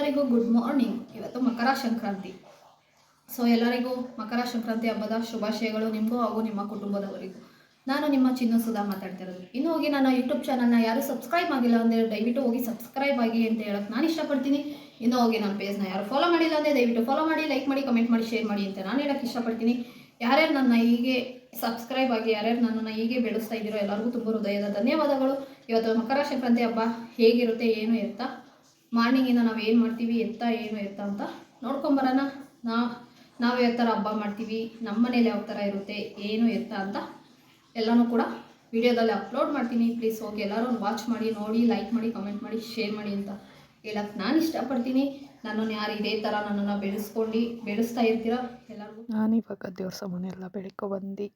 ಎಲ್ಲರಿಗೂ good morning. ಇವತ್ತು ಮಕರ Sankranti. So ಎಲ್ಲರಿಗೂ ಮಕರ ಸಂಕ್ರಾಂತಿ ಹಬ್ಬದ ಶುಭಾಶಯಗಳು ನಿಮಗೂ ಹಾಗೂ ನಿಮ್ಮ ಕುಟುಂಬದವರಿಗೂ. ನಾನು ನಿಮ್ಮ ಚಿನ್ನು ಸುಧಾ ಮಾತಾಡ್ತಿರೋದು. ಇನ್ನು ಹೋಗಿ ನನ್ನ ಯೂಟ್ಯೂಬ್ ಚಾನಲ್ನ ಯಾರು ಸಬ್ಸ್ಕ್ರೈಬ್ ಆಗಿಲ್ಲ ಅಂದರೆ ದಯವಿಟ್ಟು ಹೋಗಿ ಸಬ್ಸ್ಕ್ರೈಬ್ ಆಗಿ ಅಂತ ಹೇಳಕ್ಕೆ ನಾನು ಇಷ್ಟಪಡ್ತೀನಿ. ಇನ್ನು ಹೋಗಿ ನನ್ನ ಪೇಜ್ನ ಯಾರು ಫಾಲೋ ಮಾಡಿಲ್ಲ ಅಂದರೆ ದಯವಿಟ್ಟು ಫಾಲೋ ಮಾಡಿ, ಲೈಕ್ ಮಾಡಿ, ಕಮೆಂಟ್ ಮಾಡಿ, ಶೇರ್ ಮಾಡಿ ಅಂತ ನಾನು ಹೇಳಕ್ಕೆ ಇಷ್ಟಪಡ್ತೀನಿ. ಯಾರ್ಯಾರು ನನ್ನ ಹೀಗೆ ಸಬ್ಸ್ಕ್ರೈಬ್ ಆಗಿ ಯಾರ್ಯಾರು ನನ್ನನ್ನು ಹೀಗೆ ಬೆಳೆಸ್ತಾ ಇದ್ದೀರೋ ಎಲ್ಲರಿಗೂ ತುಂಬ ಹೃದಯದ ಧನ್ಯವಾದಗಳು. ಇವತ್ತು ಮಕರ ಸಂಕ್ರಾಂತಿ ಹಬ್ಬ ಹೇಗಿರುತ್ತೆ ಏನು ಎತ್ತ ಮಾರ್ನಿಂಗಿಂದ ನಾವು ಏನು ಮಾಡ್ತೀವಿ ಏನು ಎತ್ತ ಅಂತ ನೋಡ್ಕೊಂಬರೋಣ. ನಾವು ಯಾವ ಥರ ಹಬ್ಬ ಮಾಡ್ತೀವಿ, ನಮ್ಮ ಮನೇಲಿ ಯಾವ ಥರ ಇರುತ್ತೆ ಏನು ಎತ್ತ ಅಂತ ಎಲ್ಲನೂ ಕೂಡ ವಿಡಿಯೋದಲ್ಲಿ ಅಪ್ಲೋಡ್ ಮಾಡ್ತೀನಿ. ಪ್ಲೀಸ್ ಹೋಗಿ ಎಲ್ಲರೂ ವಾಚ್ ಮಾಡಿ, ನೋಡಿ, ಲೈಕ್ ಮಾಡಿ, ಕಮೆಂಟ್ ಮಾಡಿ, ಶೇರ್ ಮಾಡಿ ಅಂತ ಹೇಳಕ್ಕೆ ನಾನು ಇಷ್ಟಪಡ್ತೀನಿ. ನನ್ನನ್ನು ಯಾರು ಇದೇ ಥರ ನನ್ನನ್ನು ಬೆಳೆಸ್ತಾ ಇರ್ತೀರೋ ಎಲ್ಲರಿಗೂ. ನಾನಿವಾಗ ದೇವ್ರ ಸಾಮಾನು ಎಲ್ಲ ಬಂದು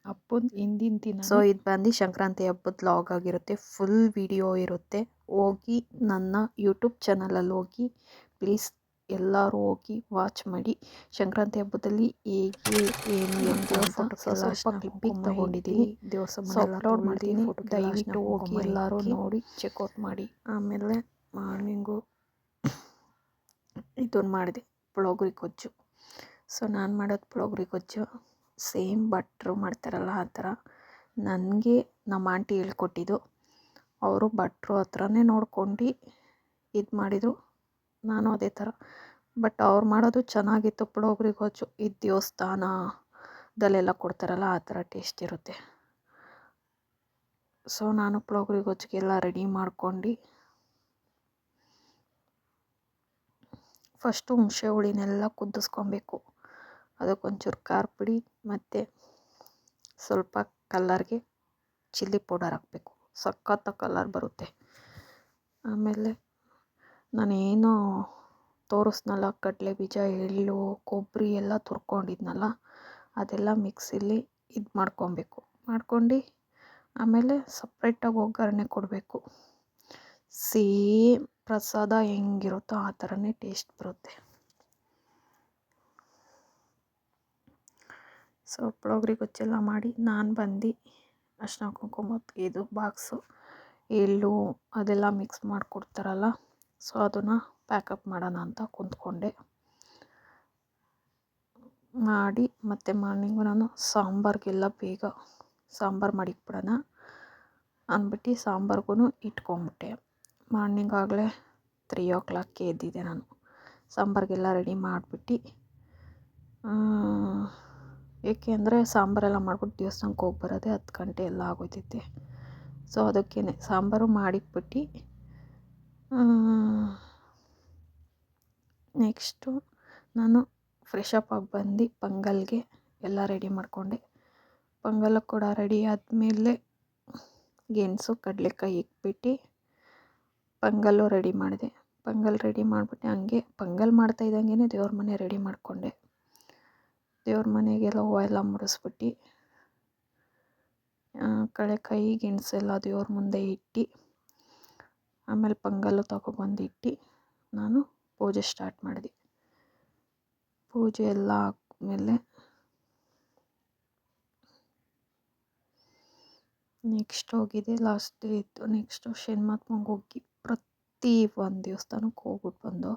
ಹಬ್ಬದ ಹಿಂದಿನ ದಿನ. ಸೊ ಇದು ಬಂದು ಸಂಕ್ರಾಂತಿ ಹಬ್ಬದ ಲಾಗ್ ಆಗಿರುತ್ತೆ. ಫುಲ್ ವಿಡಿಯೋ ಇರುತ್ತೆ. ಹೋಗಿ ನನ್ನ ಯೂಟ್ಯೂಬ್ ಚಾನಲಲ್ಲಿ ಹೋಗಿ ಪ್ಲೀಸ್ ಎಲ್ಲರೂ ಹೋಗಿ ವಾಚ್ ಮಾಡಿ. ಸಂಕ್ರಾಂತಿ ಹಬ್ಬದಲ್ಲಿ ಹೇಗೆ ಏನು ಸ್ವಲ್ಪ ಕ್ಲಿಪ್ಪಿಂಗ್ ತಗೊಂಡಿದ್ದೀನಿ, ಅಪ್ಲೋಡ್ ಮಾಡ್ತೀನಿ. ದಯವಿಟ್ಟು ಹೋಗಿ ಎಲ್ಲರೂ ನೋಡಿ ಚೆಕ್ಔಟ್ ಮಾಡಿ. ಆಮೇಲೆ ಮಾರ್ನಿಂಗು ಇದನ್ನು ಮಾಡಿದೆ, ಪುಳೋಗ್ರಿ ಗೊಜ್ಜು. ಸೊ ನಾನು ಮಾಡೋದು ಪುಳೋಗ್ರಿ ಗೊಜ್ಜು ಸೇಮ್ ಭಟ್ರು ಮಾಡ್ತಾರಲ್ಲ ಆ ಥರ. ನನಗೆ ನಮ್ಮ ಆಂಟಿ ಹೇಳ್ಕೊಟ್ಟಿದ್ದು. ಅವರು ಭಟ್ರು ಹತ್ರನೇ ನೋಡ್ಕೊಂಡು ಇದು ಮಾಡಿದರು, ನಾನು ಅದೇ ಥರ. ಬಟ್ ಅವ್ರು ಮಾಡೋದು ಚೆನ್ನಾಗಿತ್ತು ಪುಳೋಗ್ರಿ ಗೊಜ್ಜು. ಇದು ದೇವಸ್ಥಾನದಲ್ಲೆಲ್ಲ ಕೊಡ್ತಾರಲ್ಲ ಆ ಥರ ಟೇಸ್ಟ್ ಇರುತ್ತೆ. ಸೊ ನಾನು ಪುಳೋಗ್ರಿ ಗೊಜ್ಜಿಗೆಲ್ಲ ರೆಡಿ ಮಾಡ್ಕೊಂಡು ಫಸ್ಟು ಹುಣಸೆ ಹುಳಿನೆಲ್ಲ ಕುದಿಸ್ಕೊಬೇಕು. ಅದಕ್ಕೊಂಚೂರು ಖಾರ ಪುಡಿ ಮತ್ತು ಸ್ವಲ್ಪ ಕಲ್ಲರ್ಗೆ ಚಿಲ್ಲಿ ಪೌಡರ್ ಹಾಕಬೇಕು. ಸಖತ್ತ ಕಲರ್ ಬರುತ್ತೆ. ಆಮೇಲೆ ನಾನೇನು ತೋರಿಸ್ನಲ್ಲ, ಕಡಲೆ ಬೀಜ, ಎಳ್ಳು, ಕೊಬ್ಬರಿ ಎಲ್ಲ ತುರ್ಕೊಂಡಿದ್ನಲ್ಲ ಅದೆಲ್ಲ ಮಿಕ್ಸಿಲಿ ಇದು ಮಾಡ್ಕೊಂಡು ಆಮೇಲೆ ಸಪ್ರೇಟಾಗಿ ಒಗ್ಗರಣೆ ಕೊಡಬೇಕು. ಸೇಮ್ ಪ್ರಸಾದ ಹೆಂಗಿರುತ್ತೋ ಆ ಥರನೇ ಟೇಸ್ಟ್ ಬರುತ್ತೆ. ಸೊ ಪುಳೋಗ್ರಿ ಗೊಜ್ಜೆಲ್ಲ ಮಾಡಿ ನಾನು ಬಂದು ಅರಿಶಿನ ಕುಂಕುಮ ಇದು ಬಾಕ್ಸು, ಎಳ್ಳು ಅದೆಲ್ಲ ಮಿಕ್ಸ್ ಮಾಡಿಕೊಡ್ತಾರಲ್ಲ, ಸೊ ಅದನ್ನು ಪ್ಯಾಕಪ್ ಮಾಡೋಣ ಅಂತ ಕುಂತ್ಕೊಂಡೆ ಮಾಡಿ. ಮತ್ತು ಮಾರ್ನಿಂಗು ನಾನು ಸಾಂಬಾರಿಗೆಲ್ಲ ಬೇಗ ಸಾಂಬಾರು ಮಾಡಿಕ್ಬಿಡೋಣ ಅಂದ್ಬಿಟ್ಟು ಸಾಂಬಾರ್ಗೂ ಇಟ್ಕೊಂಬಿಟ್ಟೆ. ಮಾರ್ನಿಂಗ್ ಆಗಲೇ 3 o'clock ಎದ್ದಿದ್ದೆ ನಾನು. ಸಾಂಬಾರಿಗೆಲ್ಲ ರೆಡಿ ಮಾಡಿಬಿಟ್ಟು, ಏಕೆ ಅಂದರೆ ಸಾಂಬಾರೆಲ್ಲ ಮಾಡ್ಬಿಟ್ಟು ದೇವಸ್ಥಾನಕ್ಕೆ ಹೋಗಿ ಬರೋದೇ 10 ಗಂಟೆ ಎಲ್ಲ ಆಗೋಯ್ತೈತೆ. ಸೊ ಅದಕ್ಕೇ ಸಾಂಬಾರು ಮಾಡಿಕ್ಬಿಟ್ಟು ನೆಕ್ಸ್ಟು ನಾನು ಫ್ರೆಶಪ್ ಆಗಿ ಬಂದು ಪೊಂಗಲ್ಗೆ ಎಲ್ಲ ರೆಡಿ ಮಾಡಿಕೊಂಡೆ. ಪೊಂಗಲ್ ಕೂಡ ರೆಡಿ ಆದಮೇಲೆ ಗೆಣಸು ಕಡಲೆಕಾಯಿ ಇಕ್ಬಿಟ್ಟು ಪೊಂಗಲ್ಲು ರೆಡಿ ಮಾಡಿದೆ. ಪೊಂಗಲ್ ರೆಡಿ ಮಾಡಿಬಿಟ್ಟು ಹಂಗೆ ಪೊಂಗಲ್ ಮಾಡ್ತಾಯಿದ್ದಂಗೆ ದೇವ್ರ ಮನೆ ರೆಡಿ ಮಾಡಿಕೊಂಡೆ. ದೇವ್ರ ಮನೆಗೆಲ್ಲ ಹೂವು ಎಲ್ಲ ಮುಡಿಸ್ಬಿಟ್ಟು ಕಡಲೆಕಾಯಿ ಗೆಣಸೆಲ್ಲ ದೇವ್ರ ಮುಂದೆ ಇಟ್ಟು ಆಮೇಲೆ ಪೊಂಗಲ್ಲು ತಗೊಬಂದು ಇಟ್ಟು ನಾನು ಪೂಜೆ ಸ್ಟಾರ್ಟ್ ಮಾಡಿದೆ. ಪೂಜೆ ಎಲ್ಲ ಆದಮೇಲೆ ನೆಕ್ಸ್ಟ್ ಹೋಗಿದೆ ಲಾಸ್ಟ್ ಡೇ ಇತ್ತು. ನೆಕ್ಸ್ಟು ಶನಿಮಹಾತ್ಮಂಗೆ ಹೋಗಿ ಪ್ರತಿ ಒಂದು ದೇವಸ್ಥಾನಕ್ಕೆ ಹೋಗ್ಬಿಟ್ಟು ಬಂದು.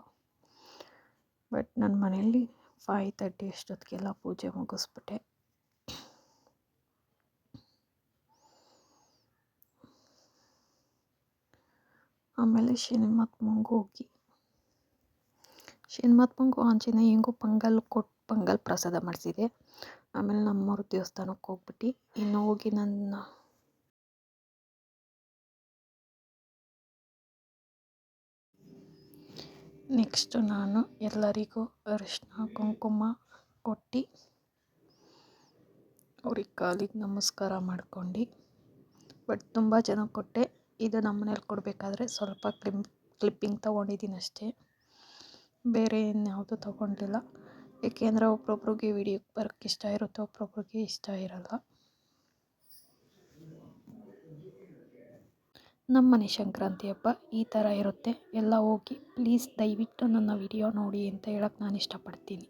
ಬಟ್ ನನ್ನ ಮನೆಯಲ್ಲಿ 5:30 ಅಷ್ಟೊತ್ತಿಗೆಲ್ಲ ಪೂಜೆ ಮುಗಿಸ್ಬಿಟ್ಟೆ. ಆಮೇಲೆ ಶನಿಮಹಾತ್ಮಂಗೂ ಆಂಜನೇಯಂಗೂ ಪೊಂಗಲ್ ಪ್ರಸಾದ ಮಾಡಿಸಿದೆ. ಆಮೇಲೆ ನಮ್ಮೂರ ದೇವಸ್ಥಾನಕ್ಕೆ ಹೋಗ್ಬಿಟ್ಟು ಇನ್ನು ಹೋಗಿ ನೆಕ್ಸ್ಟು ನಾನು ಎಲ್ಲರಿಗೂ ಅರಿಶಿನ ಕುಂಕುಮ ಕೊಟ್ಟು ಅವ್ರಿಗೆ ಕಾಲಿಗೆ ನಮಸ್ಕಾರ ಮಾಡ್ಕೊಂಡು, ಬಟ್ ತುಂಬ ಜನ ಕೊಟ್ಟೆ. ಇದು ನಮ್ಮ ಮನೇಲಿ ಕೊಡಬೇಕಾದ್ರೆ ಸ್ವಲ್ಪ ಕ್ಲಿಪ್ಪಿಂಗ್ ತೊಗೊಂಡಿದ್ದೀನಿ ಅಷ್ಟೇ, ಬೇರೆ ಇನ್ಯಾವುದು ತೊಗೊಂಡಿಲ್ಲ. ಏಕೆಂದರೆ ಒಬ್ರೊಬ್ರಿಗೆ ವಿಡಿಯೋಕ್ಕೆ ಬರೋಕ್ಕೆ ಇಷ್ಟ ಇರುತ್ತೆ, ಒಬ್ರೊಬ್ರಿಗೆ ಇಷ್ಟ ಇರಲ್ಲ. ನಮ್ಮನೆ ಸಂಕ್ರಾಂತಿ ಹಬ್ಬ ಈ ಥರ ಇರುತ್ತೆ. ಎಲ್ಲ ಹೋಗಿ ಪ್ಲೀಸ್ ದಯವಿಟ್ಟು ನನ್ನ ವಿಡಿಯೋ ನೋಡಿ ಅಂತ ಹೇಳಕ್ಕೆ ನಾನು ಇಷ್ಟಪಡ್ತೀನಿ.